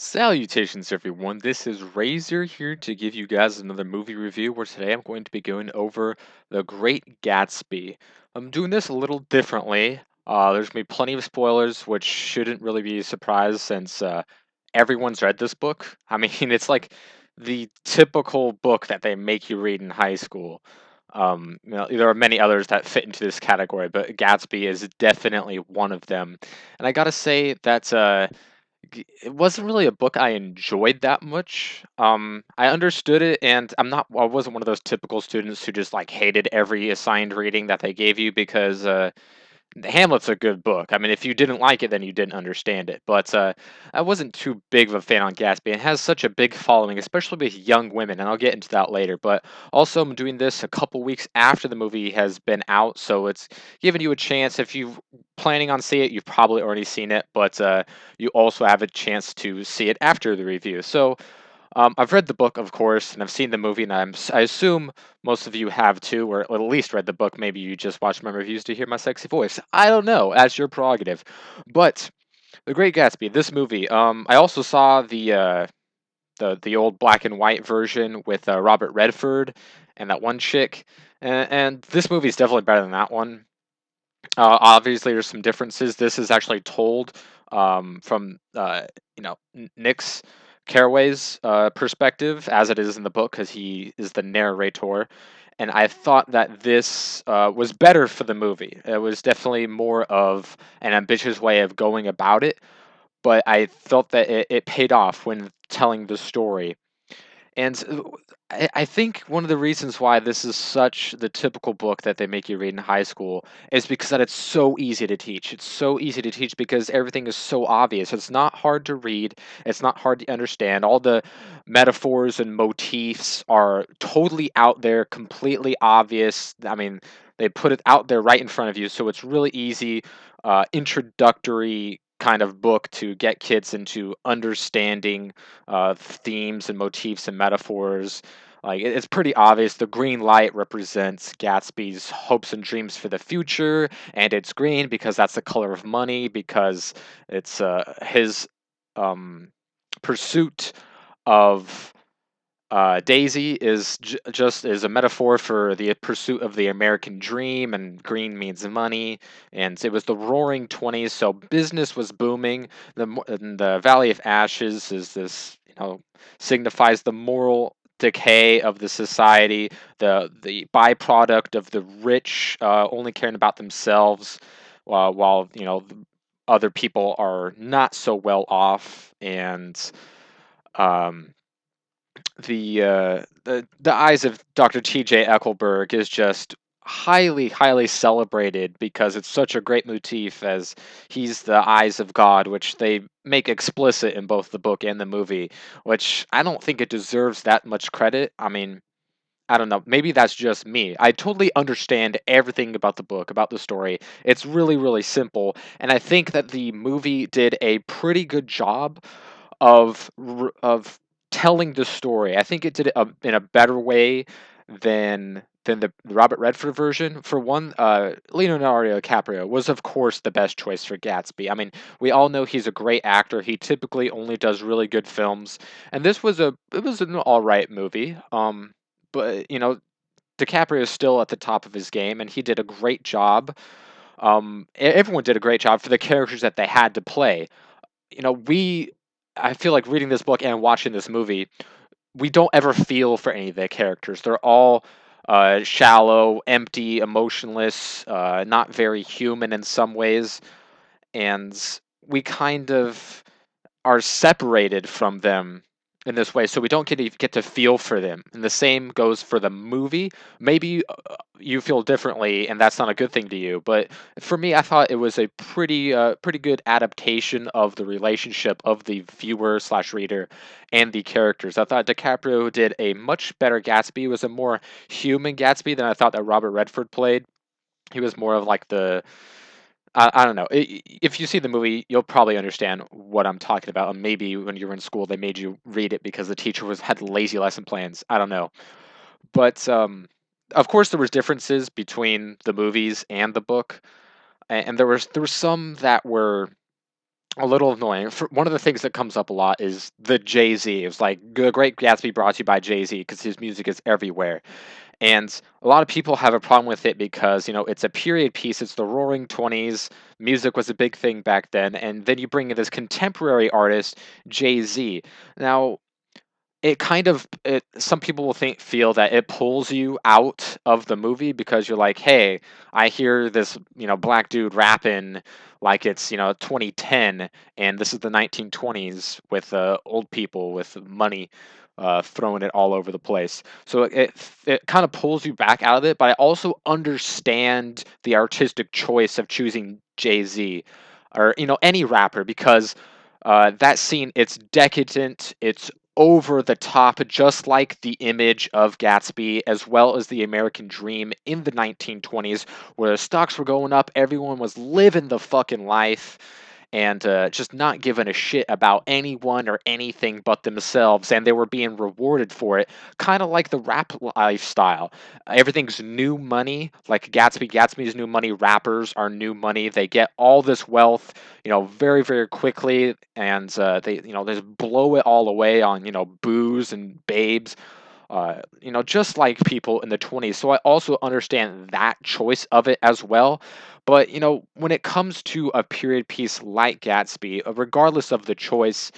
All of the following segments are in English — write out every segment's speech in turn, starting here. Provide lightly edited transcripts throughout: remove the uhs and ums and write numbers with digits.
Salutations, everyone. This is Razor here to give you guys another movie review where today I'm going to be going over The Great Gatsby. I'm doing this a little differently. There's going to be plenty of spoilers, which shouldn't really be a surprise since everyone's read this book. I mean, it's like the typical book that they make you read in high school. There are many others that fit into this category, but Gatsby is definitely one of them. And I gotta say that it wasn't really a book I enjoyed that much. I understood it, and I wasn't one of those typical students who just like hated every assigned reading that they gave you because Hamlet's a good book. I mean, if you didn't like it, then you didn't understand it. But I wasn't too big of a fan on Gatsby. It has such a big following, especially with young women, and I'll get into that later. But also, I'm doing this a couple weeks after the movie has been out, so it's giving you a chance. If you're planning on seeing it, you've probably already seen it, but you also have a chance to see it after the review. So I've read the book, of course, and I've seen the movie, and I assume most of you have too, or at least read the book. Maybe you just watched my reviews to hear my sexy voice. I don't know. That's your prerogative. But The Great Gatsby, this movie. I also saw the old black and white version with Robert Redford and that one chick, and this movie is definitely better than that one. Obviously, there's some differences. This is actually told from Nick's Carraway's perspective, as it is in the book, because he is the narrator. And I thought that this was better for the movie. It was definitely more of an ambitious way of going about it, but I felt that it paid off when telling the story. And I think one of the reasons why this is such the typical book that they make you read in high school is because that it's so easy to teach. It's so easy to teach because everything is so obvious. It's not hard to read. It's not hard to understand. All the metaphors and motifs are totally out there, completely obvious. I mean, they put it out there right in front of you, so it's really easy, introductory kind of book to get kids into understanding themes and motifs and metaphors. Like it's pretty obvious. The green light represents Gatsby's hopes and dreams for the future, and it's green because that's the color of money. Because it's his um, pursuit of Daisy is just is a metaphor for the pursuit of the American dream, and green means money. And it was the Roaring Twenties, so business was booming. And the Valley of Ashes is this, signifies the moral decay of the society, the byproduct of the rich only caring about themselves, while other people are not so well off. And um, the eyes of Dr. T.J. Eckelberg is just highly celebrated because it's such a great motif, as he's the eyes of God, which they make explicit in both the book and the movie, which I don't think it deserves that much credit. I mean, I don't know. Maybe that's just me. I totally understand everything about the book, about the story. It's really simple, and I think that the movie did a pretty good job of telling the story. I think it did it in a better way than the Robert Redford version. For one, Leonardo DiCaprio was of course the best choice for Gatsby. I mean, we all know he's a great actor. He typically only does really good films, and it was an all right movie. But DiCaprio is still at the top of his game, and he did a great job. Everyone did a great job for the characters that they had to play. You know, we I feel like reading this book and watching this movie, we don't ever feel for any of the characters. They're all shallow, empty, emotionless, not very human in some ways, and we kind of are separated from them in this way, so we don't get to feel for them. And the same goes for the movie. Maybe you feel differently, and that's not a good thing to you. But for me, I thought it was a pretty good adaptation of the relationship of the viewer slash reader and the characters. I thought DiCaprio did a much better Gatsby. It was a more human Gatsby than I thought that Robert Redford played. He was more of like I don't know. If you see the movie, you'll probably understand what I'm talking about. And maybe when you were in school, they made you read it because the teacher was had lazy lesson plans. I don't know, but of course there was differences between the movies and the book, and there was some that were a little annoying. For one of the things that comes up a lot is the Jay-Z. It was like The Great Gatsby brought to you by Jay-Z because his music is everywhere. And a lot of people have a problem with it because, it's a period piece. It's the Roaring 20s. Music was a big thing back then. And then you bring in this contemporary artist, Jay-Z. Now, some people will feel that it pulls you out of the movie because you're like, hey, I hear this black dude rapping like it's 2010, and this is the 1920s with old people with money throwing it all over the place. So it kind of pulls you back out of it. But I also understand the artistic choice of choosing Jay-Z or any rapper, because that scene, it's decadent, it's over the top, just like the image of Gatsby, as well as the American dream in the 1920s, where the stocks were going up, everyone was living the fucking life, and just not giving a shit about anyone or anything but themselves, and they were being rewarded for it, kind of like the rap lifestyle. Everything's new money, like Gatsby's new money, rappers are new money. They get all this wealth, very, very quickly, and they just blow it all away on, booze and babes, just like people in the 20s. So I also understand that choice of it as well. But, when it comes to a period piece like Gatsby, regardless of the choice,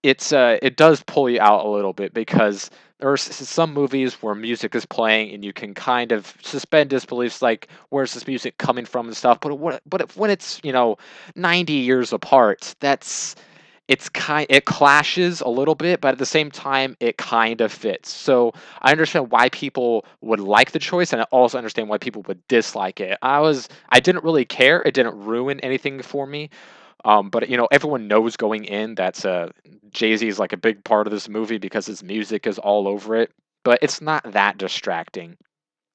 it does pull you out a little bit, because there are some movies where music is playing and you can kind of suspend disbeliefs, like where's this music coming from and stuff. When it's 90 years apart, it clashes a little bit, but at the same time it kind of fits. So I understand why people would like the choice, and I also understand why people would dislike it. I didn't really care. It didn't ruin anything for me. But everyone knows going in that Jay-Z is like a big part of this movie because his music is all over it. But it's not that distracting.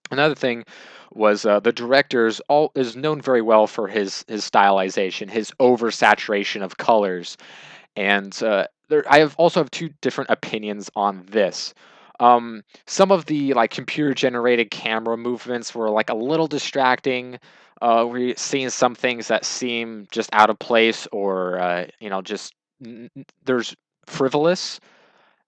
Another thing was the director's all is known very well for his stylization, his oversaturation of colors, and I also have two different opinions on this. Some of the like computer generated camera movements were like a little distracting. We're seeing some things that seem just out of place, or just there's frivolous.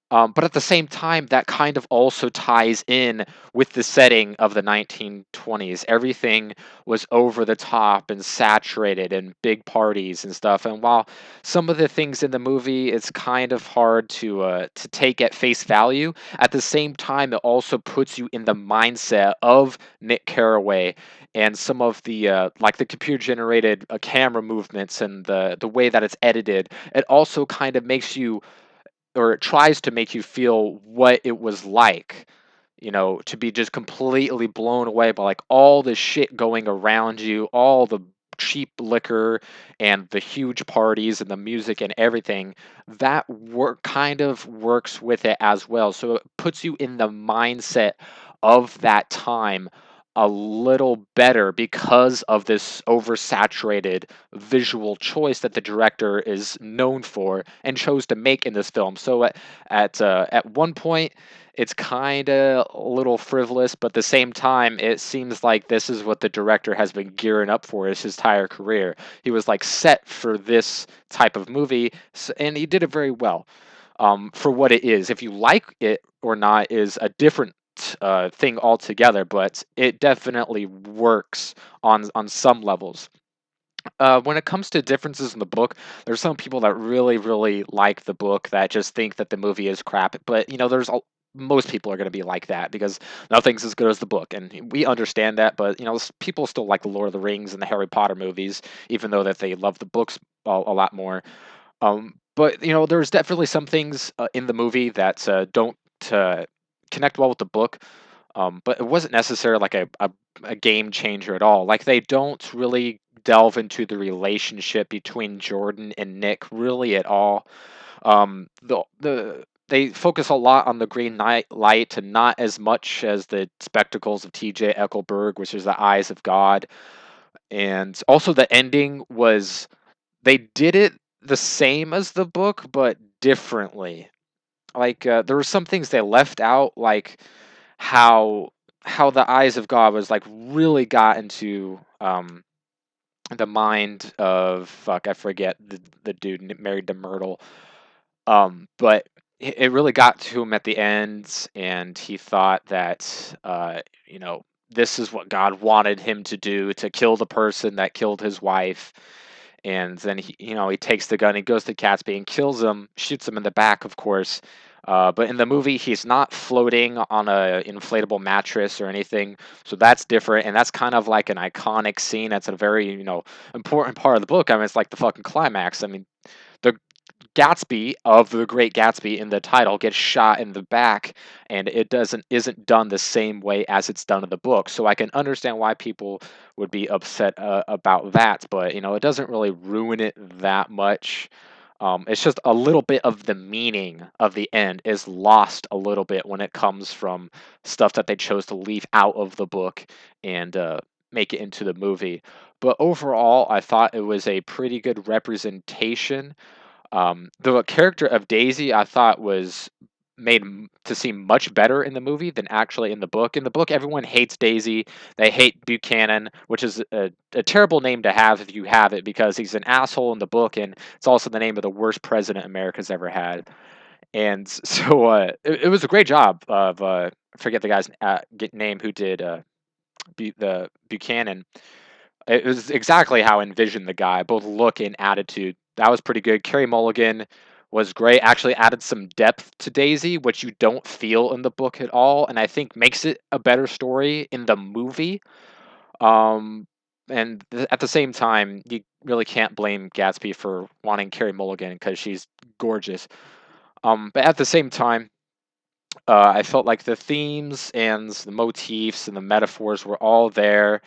But at the same time, that kind of also ties in with the setting of the 1920s. Everything was over the top and saturated, and big parties and stuff. And while some of the things in the movie, it's kind of hard to take at face value, at the same time, it also puts you in the mindset of Nick Carraway, and some of the like the computer generated camera movements and the way that it's edited. It also kind of makes you, or it tries to make you feel what it was like, to be just completely blown away by like all the shit going around you, all the cheap liquor and the huge parties and the music and everything. That work kind of works with it as well. So it puts you in the mindset of that time a little better because of this oversaturated visual choice that the director is known for and chose to make in this film. So at one point, it's kind of a little frivolous, but at the same time, it seems like this is what the director has been gearing up for his entire career. He was like set for this type of movie, and he did it very well. For what it is, if you like it or not is a different thing altogether, but it definitely works on some levels. When it comes to differerences in the book, there's some people that really, really like the book that just think that the movie is crap. But most people are going to be like that because nothing's as good as the book, and we understand that. But people still like the Lord of the Rings and the Harry Potter movies, even though that they love the books a lot more. But there's definitely some things in the movie that don't uh, connect well with the book. But it wasn't necessarily like a game changer at all. Like they don't really delve into the relationship between Jordan and Nick really at all. They focus a lot on the green night light and not as much as the spectacles of T.J. Eckelberg, which is the eyes of God. And also the ending was, they did it the same as the book but differently. Like there were some things they left out, like how how the eyes of God was like really got into the mind of fuck, I forget the dude married to Myrtle. But it really got to him at the end, and he thought that this is what God wanted him to do, to kill the person that killed his wife. And then he takes the gun, he goes to Gatsby and kills him, shoots him in the back, of course. But in the movie, he's not floating on a inflatable mattress or anything, so that's different, and that's kind of like an iconic scene. That's a very important part of the book. I mean, it's like the fucking climax. I mean, the Gatsby of The Great Gatsby in the title gets shot in the back, and it isn't done the same way as it's done in the book. So I can understand why people would be upset about that, but it doesn't really ruin it that much. It's just a little bit of the meaning of the end is lost a little bit when it comes from stuff that they chose to leave out of the book and make it into the movie. But overall, I thought it was a pretty good representation. The character of Daisy I thought was made to seem much better in the movie than actually in the book. In the book, everyone hates Daisy. They hate Buchanan, which is a terrible name to have if you have it, because he's an asshole in the book, and it's also the name of the worst president America's ever had. And so it was a great job of I forget the guy's name who did the Buchanan. It was exactly how I envisioned the guy, both look and attitude. That was pretty good. Carey Mulligan was great. Actually added some depth to Daisy, which you don't feel in the book at all, and I think makes it a better story in the movie. Um, and at the same time, you really can't blame Gatsby for wanting Carey Mulligan because she's gorgeous. But at the same time, I felt like the themes and the motifs and the metaphors were all there.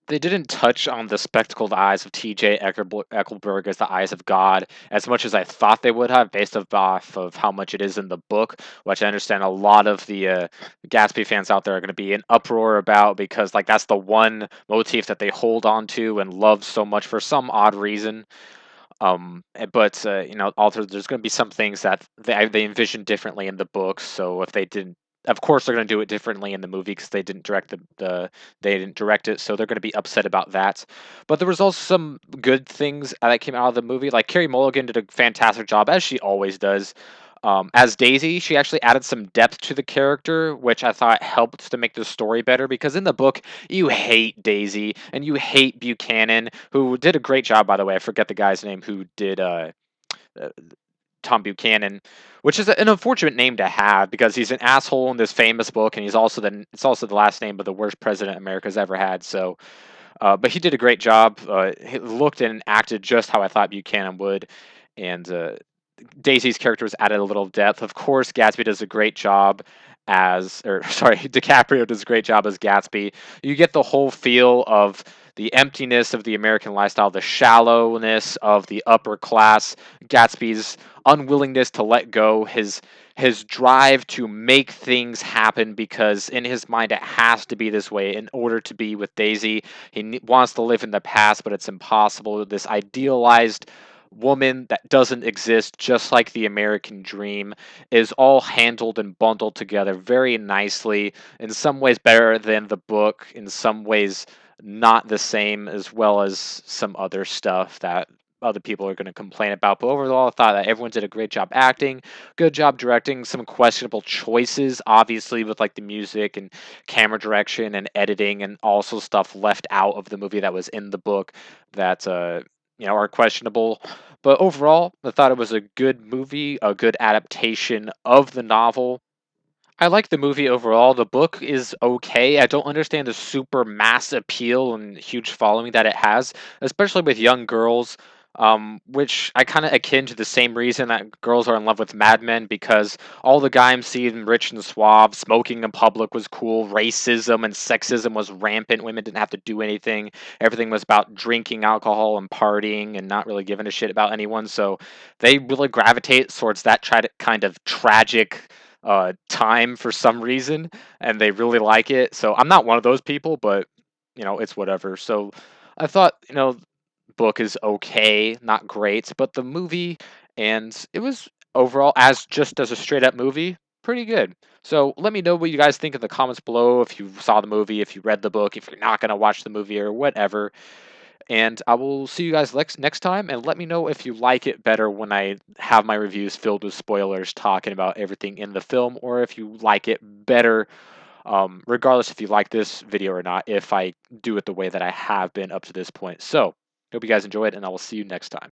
They didn't touch on the spectacled eyes of T.J. Eckleburg as the eyes of God as much as I thought they would have, based off of how much it is in the book, which I understand a lot of the Gatsby fans out there are going to be in uproar about, because like that's the one motif that they hold on to and love so much for some odd reason. But also there's going to be some things that they envision differently in the books. So if they didn't, of course they're going to do it differently in the movie because they didn't direct they didn't direct it, so they're going to be upset about that. But there was also some good things that came out of the movie. Like Carey Mulligan did a fantastic job, as she always does. As Daisy, she actually added some depth to the character, which I thought helped to make the story better. Because in the book, you hate Daisy and you hate Buchanan, who did a great job, by the way. I forget the guy's name who did uh, Tom Buchanan, which is an unfortunate name to have because he's an asshole in this famous book, and it's also the last name of the worst president America's ever had. So, but he did a great job. He looked and acted just how I thought Buchanan would, and Daisy's character was added a little depth. Of course, Gatsby does a great job or sorry, DiCaprio does a great job as Gatsby. You get the whole feel of the emptiness of the American lifestyle, the shallowness of the upper class, Gatsby's unwillingness to let go, his drive to make things happen because in his mind it has to be this way in order to be with Daisy. He wants to live in the past, but it's impossible. This idealized woman that doesn't exist, just like the American dream, is all handled and bundled together very nicely. In some ways, better than the book, in some ways, not the same, as well as some other stuff that other people are going to complain about. But overall, I thought that everyone did a great job acting, good job directing, some questionable choices, obviously, with like the music and camera direction and editing, and also stuff left out of the movie that was in the book that are questionable. But overall, I thought it was a good movie, a good adaptation of the novel. I like the movie overall. The book is okay. I don't understand the super mass appeal and huge following that it has, especially with young girls. Which I kind of akin to the same reason that girls are in love with Mad Men, because all the guys seemed rich and suave, smoking in public was cool, racism and sexism was rampant, women didn't have to do anything, everything was about drinking alcohol and partying and not really giving a shit about anyone. So they really gravitate towards that kind of tragic time for some reason, and they really like it. So I'm not one of those people, but it's whatever. So I thought, book is okay, not great, but the movie, and it was overall, as a straight up movie, pretty good. So let me know what you guys think in the comments below, if you saw the movie, if you read the book, if you're not going to watch the movie or whatever. And I will see you guys next time, and let me know if you like it better when I have my reviews filled with spoilers talking about everything in the film, or if you like it better, regardless if you like this video or not, if I do it the way that I have been up to this point. So, hope you guys enjoyed, and I will see you next time.